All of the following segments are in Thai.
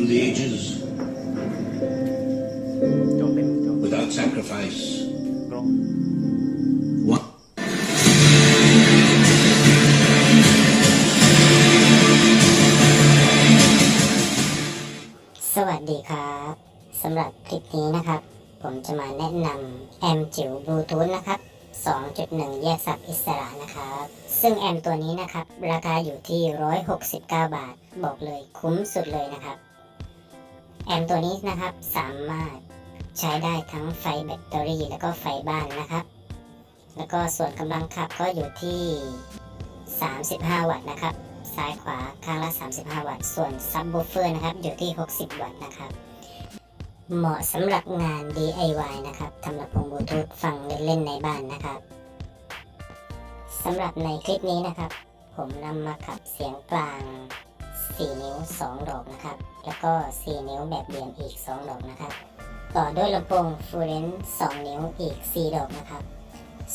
through the ages without sacrifice. What? สวัสดีครับสำหรับคลิปนี้นะครับผมจะมาแนะนำแอมจิ๋วบลูทูธนะครับ 2.1 แยกสับอิสระนะครับซึ่งแอมตัวนี้นะครับราคาอยู่ที่169 บาทบอกเลยคุ้มสุดเลยนะครับแอมตัวนี้นะครับสามารถใช้ได้ทั้งไฟแบตเตอรี่แล้วก็ไฟบ้านนะครับแล้วก็ส่วนกำลังขับก็อยู่ที่35 วัตต์นะครับซ้ายขวาข้างละ35 วัตต์ส่วนซับวูฟเฟอร์นะครับอยู่ที่60 วัตต์นะครับเหมาะสำหรับงาน DIY นะครับทำลำโพงบลูทูธฟังเล่นๆในบ้านนะครับสำหรับในคลิปนี้นะครับผมนำมาขับเสียงกลาง4 นิ้ว 2 ดอกนะครับแล้วก็4 นิ้วแบบเบี่ยงอีก2 ดอกนะครับต่อด้วยลำโพงฟูเรนซ์2 นิ้วอีก4 ดอกนะครับ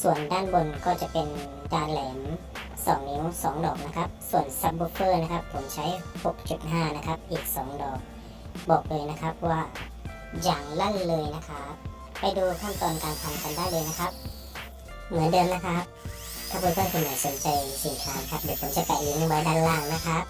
ส่วนด้านบนก็จะเป็นจานแหลม2 นิ้ว 2 ดอกนะครับส่วนซับวูฟเฟอร์นะครับผมใช้ 6.5 นะครับอีก2 ดอกบอกเลยนะครับว่าอย่างลั่นเลยนะครับไปดูขั้นตอนการทำกันได้เลยนะครับเหมือนเดิมนะครับถ้าเพื่อนๆคนไหนสนใจสินค้าครับเดี๋ยวผมจะแปะลิงก์ไว้ด้านล่างนะครับ